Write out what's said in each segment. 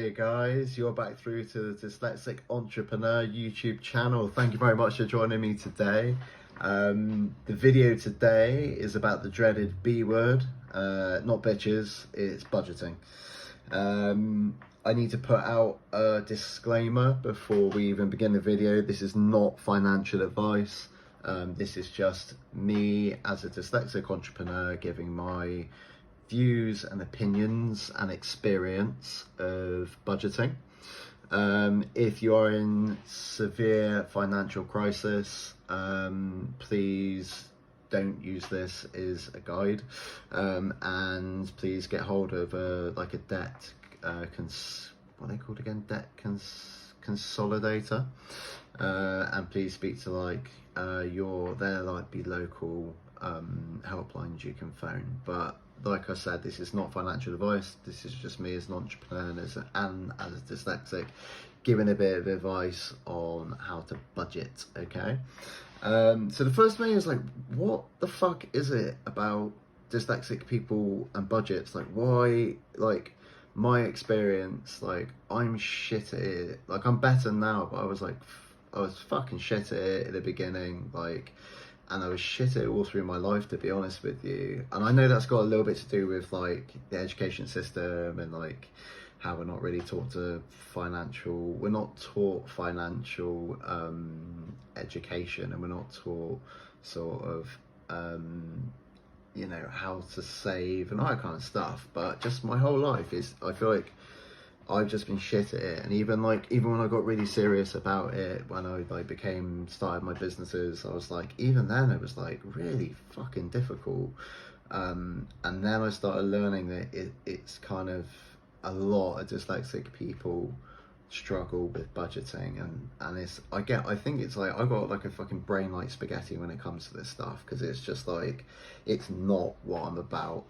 Hey guys, you're back through to the Dyslexic Entrepreneur YouTube channel. Thank you very much for joining me today. The video today is about the dreaded B word, not bitches, it's budgeting. I need to put out a disclaimer before we even begin the video. This is not financial advice. This is just me as a dyslexic entrepreneur giving my views and opinions and experience of budgeting. If you are in severe financial crisis, please don't use this as a guide, and please get hold of a debt what are they called again? Debt consolidator, and please speak to be local helplines you can phone. But like I said, this is not financial advice. This is just me as an entrepreneur and as a dyslexic giving a bit of advice on how to budget. Okay, so the first thing is what the fuck is it about dyslexic people and budgets? Why? My experience, I'm shit at it. I'm better now, but I was fucking shit at it at the beginning, and I was shit at it all through my life, to be honest with you. And I know that's got a little bit to do with the education system and how we're not really taught we're not taught financial education, and we're not taught sort of how to save and all that kind of stuff. But just my whole life I feel like I've just been shit at it. And even when I got really serious about it, when I started my businesses, I was even then it was really fucking difficult. And then I started learning that it's kind of a lot of dyslexic people struggle with budgeting, and I think it's I got a fucking brain like spaghetti when it comes to this stuff, because it's just it's not what I'm about.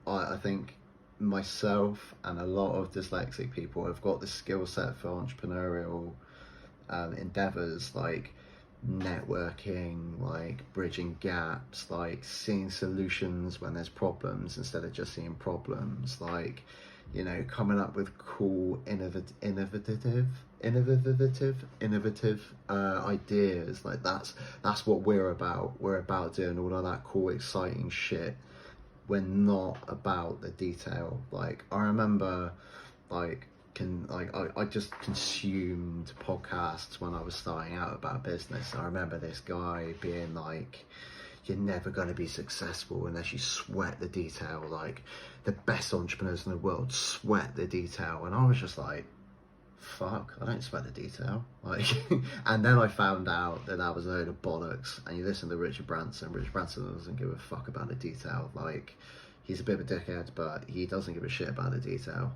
I think myself and a lot of dyslexic people have got the skill set for entrepreneurial endeavors, networking, bridging gaps, seeing solutions when there's problems instead of just seeing problems, coming up with cool innovative ideas. That's what we're about doing all of that cool exciting shit. We're not about the detail. I remember I just consumed podcasts when I was starting out about business. I remember this guy being you're never going to be successful unless you sweat the detail. The best entrepreneurs in the world sweat the detail. And I was just fuck, I don't sweat the detail. And then I found out that was a load of bollocks. And you listen to Richard Branson doesn't give a fuck about the detail. He's a bit of a dickhead, but he doesn't give a shit about the detail.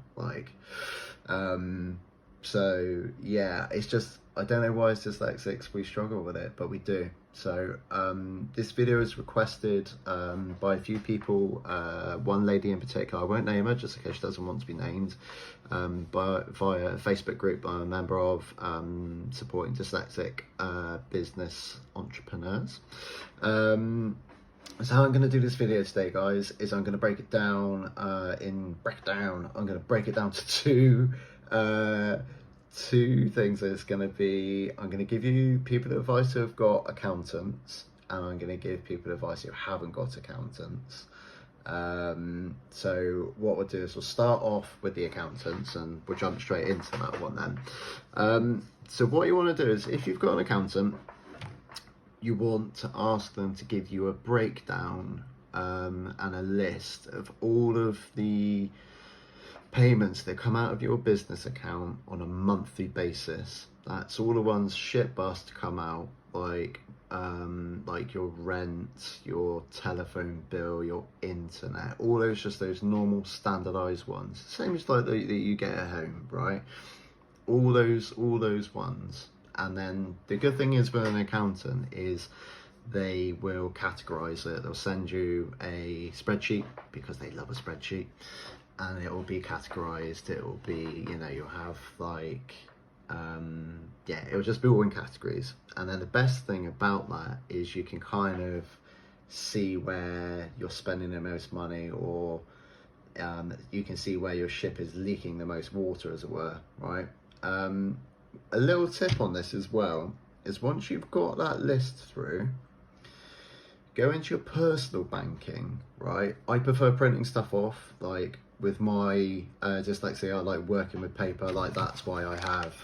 So yeah, it's just, I don't know why as dyslexics we struggle with it, but we do. So this video is requested by a few people, one lady in particular. I won't name her just in case she doesn't want to be named, but via a Facebook group I'm a member of, supporting dyslexic business entrepreneurs. So how I'm going to do this video today, guys, is I'm going to break it down I'm going to break it down to two things. It's going to be, I'm going to give you people advice who have got accountants, and I'm going to give people advice who haven't got accountants. So what we'll do is we'll start off with the accountants, and we'll jump straight into that one then. So what you want to do is, if you've got an accountant, you want to ask them to give you a breakdown and a list of all of the payments that come out of your business account on a monthly basis. That's all the ones shit bust come out, like your rent, your telephone bill, your internet, all those normal standardized ones, same as that you get at home, right? All those ones. And then the good thing is with an accountant is they will categorize it. They'll send you a spreadsheet, because they love a spreadsheet, and it will be categorized. It will be, you'll have it'll just be all in categories. And then the best thing about that is you can kind of see where you're spending the most money, or you can see where your ship is leaking the most water, as it were, right? A little tip on this as well is, once you've got that list through, go into your personal banking, right? I prefer printing stuff off. Like with my dyslexia, I like working with paper. Like that's why I have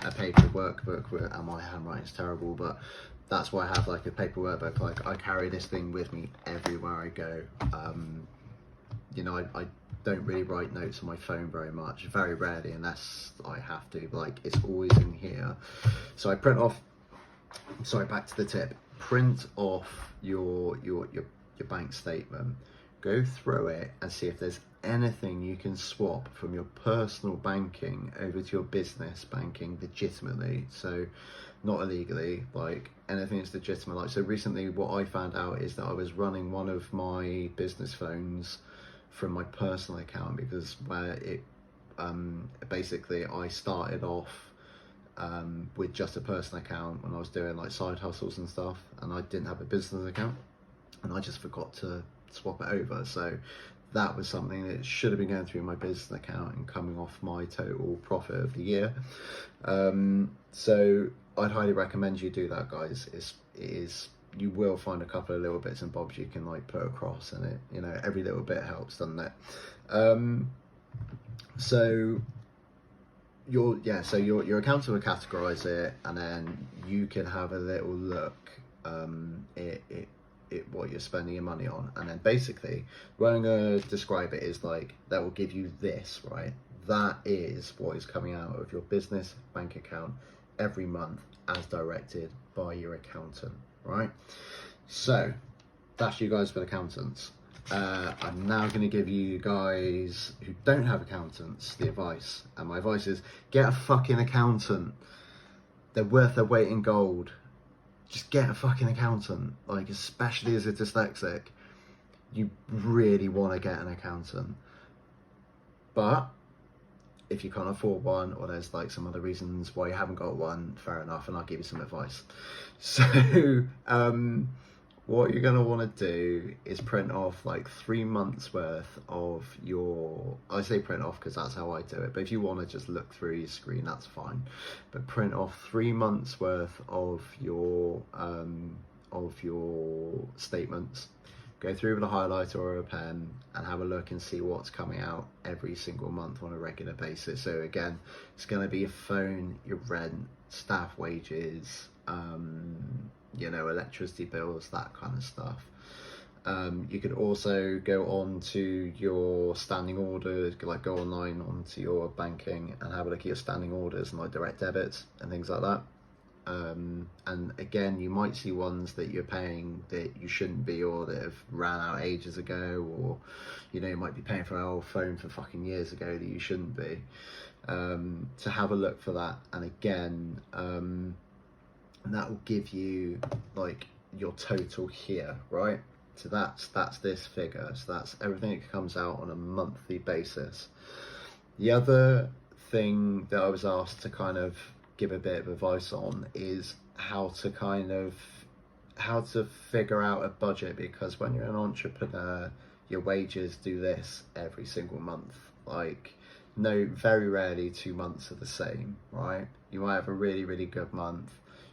a paper workbook, and my handwriting's terrible, but that's why I have like a paper workbook. Like I carry this thing with me everywhere I go. You know, I don't really write notes on my phone very much, very rarely, unless I have to, but like it's always in here. So I print off, sorry, back to the tip, print off your bank statement, go through it and see if there's anything you can swap from your personal banking over to your business banking legitimately, so not illegally, like anything that's legitimate. Like, so recently what I found out is that I was running one of my business phones from my personal account, because where it basically I started off with just a personal account when I was doing like side hustles and stuff, and I didn't have a business account, and I just forgot to swap it over. So that was something that should have been going through my business account and coming off my total profit of the year. So I'd highly recommend you do that, guys. It is, you will find a couple of little bits and bobs you can like put across, and it, you know, every little bit helps, doesn't it? So your accountant will categorize it, and then you can have a little look what you're spending your money on, and then basically what I'm going to describe it is like, that will give you this, right? That is what is coming out of your business bank account every month as directed by your accountant, right? So that's you guys for accountants. I'm now going to give you guys who don't have accountants the advice, and my advice is, get a fucking accountant. They're worth their weight in gold. Just get a fucking accountant. Like, especially as a dyslexic, you really want to get an accountant. But if you can't afford one, or there's like some other reasons why you haven't got one, fair enough, and I'll give you some advice. So what you're going to want to do is print off like 3 months worth of your, I say print off because that's how I do it, but if you want to just look through your screen, that's fine. But print off 3 months worth of your statements, go through with a highlighter or a pen and have a look and see what's coming out every single month on a regular basis. So again, it's going to be your phone, your rent, staff wages, you know, electricity bills, that kind of stuff. You could also go on to your standing orders, like go online onto your banking and have a look at your standing orders and like direct debits and things like that. And again, you might see ones that you're paying that you shouldn't be, or that have ran out ages ago, or you know, you might be paying for an old phone for fucking years ago that you shouldn't be. To have a look for that, and again, that will give you like your total here, right? So that's this figure. So that's everything that comes out on a monthly basis. The other thing that I was asked to kind of give a bit of advice on is how to figure out a budget, because when you're an entrepreneur, your wages do this every single month. Like, no, very rarely 2 months are the same, right? You might have a really, really good month,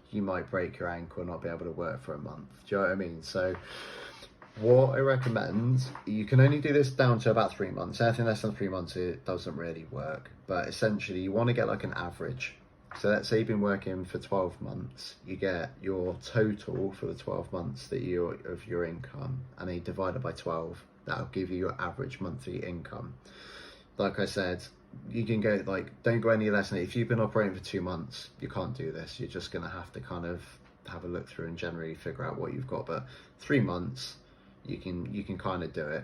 you might break your ankle and not be able to work for a month. Do you know what I mean? So what I recommend, you can only do this down to about 3 months. Anything less than 3 months, it doesn't really work. But essentially, you want to get like an average. So let's say you've been working for 12 months, you get your total for the 12 months that of your income, and then you divide it by 12. That'll give you your average monthly income. Like I said, you can go like, don't go any less than it. If you've been operating for 2 months, you can't do this. You're just going to have to kind of have a look through and generally figure out what you've got. But 3 months, you can kind of do it.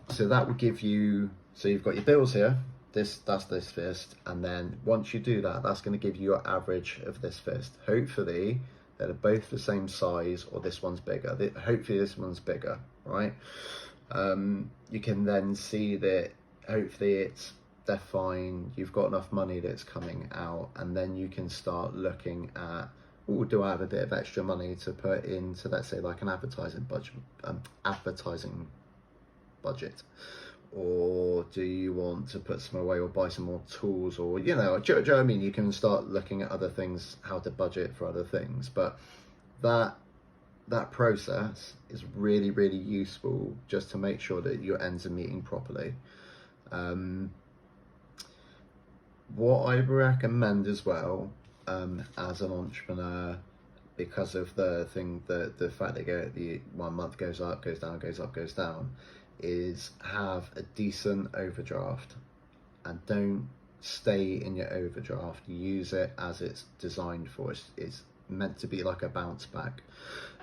So that will give you, so you've got your bills here. That's this fist, and then once you do that, that's going to give you your average of this fist. Hopefully they're both the same size, or this one's bigger. Hopefully this one's bigger, right? You can then see that hopefully they're fine, you've got enough money that's coming out, and then you can start looking at, oh, do I have a bit of extra money to put into, let's say, like an advertising budget, or do you want to put some away or buy some more tools, or do you know what I mean? You can start looking at other things, how to budget for other things, but that process is really, really useful just to make sure that your ends are meeting properly. What I recommend as well, as an entrepreneur, because of the fact that the 1 month goes up, goes down, goes up, goes down, is have a decent overdraft, and don't stay in your overdraft. Use it as it's designed for. It's meant to be like a bounce back.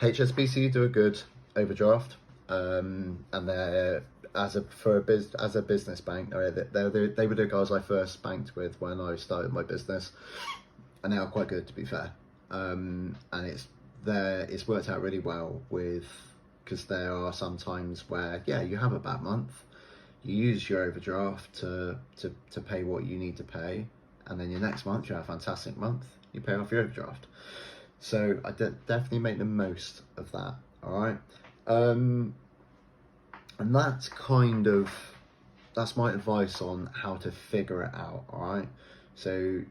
HSBC do a good overdraft, and they're as a business bank. They were the guys I first banked with when I started my business, and they are quite good, to be fair. And it's worked out really well because there are some times where you have a bad month, you use your overdraft to pay what you need to pay, and then your next month you have a fantastic month, you pay off your overdraft. So I definitely make the most of that. All right, and that's my advice on how to figure it out. All right, so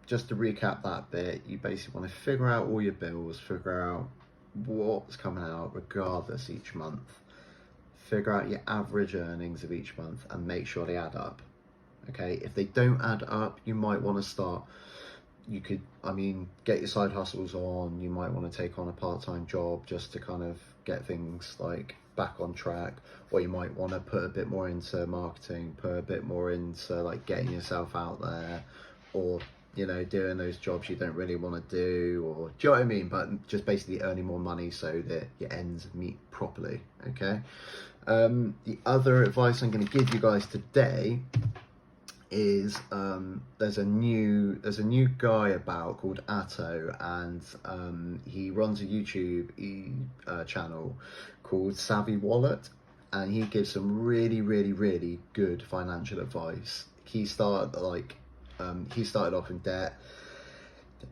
just to recap that bit, you basically want to figure out all your bills, figure out what's coming out regardless each month, figure out your average earnings of each month and make sure they add up. Okay, if they don't add up, you might want to start, get your side hustles on. You might want to take on a part-time job just to kind of get things like back on track, or you might want to put a bit more into marketing, put a bit more into like getting yourself out there, or doing those jobs you don't really want to do, or do you know what I mean? But just basically earning more money so that your ends meet properly. Okay. The other advice I'm going to give you guys today is there's a new guy about called Atto, and he runs a YouTube channel called Savvy Wallet, and he gives some really, really, really good financial advice. He started off in debt,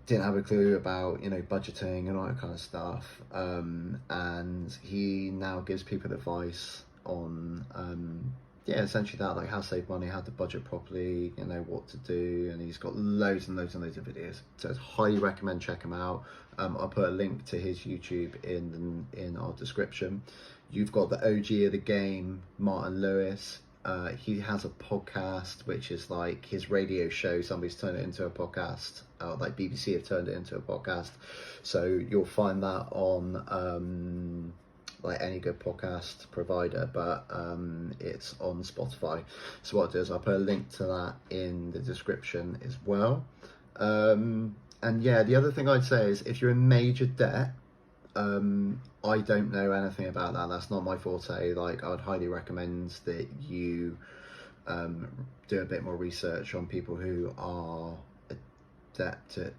didn't have a clue about budgeting and all that kind of stuff, and he now gives people advice on essentially that, like how to save money, how to budget properly, what to do, and he's got loads and loads and loads of videos, so I highly recommend check him out. I'll put a link to his YouTube in our description. You've got the OG of the game, Martin Lewis. He has a podcast which is like his radio show. Somebody's turned it into a podcast, like BBC have turned it into a podcast, so you'll find that on like any good podcast provider, but it's on Spotify. So what I'll do is I'll put a link to that in the description as well. And the other thing I'd say is, if you're in major debt, I don't know anything about that. That's not my forte. Like, I'd highly recommend that you do a bit more research on people who are adept at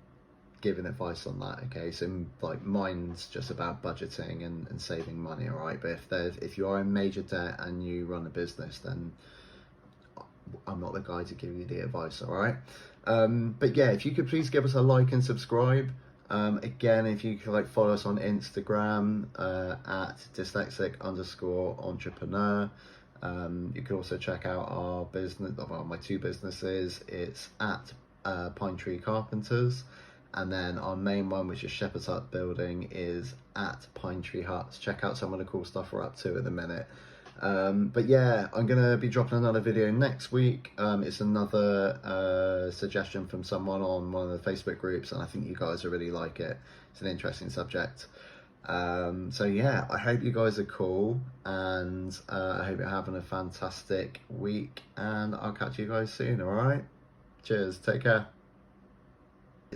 giving advice on that. Okay, so like mine's just about budgeting and saving money. All right, but if you are in major debt and you run a business, then I'm not the guy to give you the advice. All right, but if you could please give us a like and subscribe. Again, if you could follow us on Instagram at dyslexic_entrepreneur. You can also check out our business, my two businesses. It's at Pine Tree Carpenters, and then our main one, which is Shepherd's Hut Building, is at Pine Tree Huts. Check out some of the cool stuff we're up to at the minute. But I'm gonna be dropping another video next week. It's another suggestion from someone on one of the Facebook groups, and I think you guys will really like it. It's an interesting subject. I hope you guys are cool, and I hope you're having a fantastic week, and I'll catch you guys soon. All right, cheers, take care.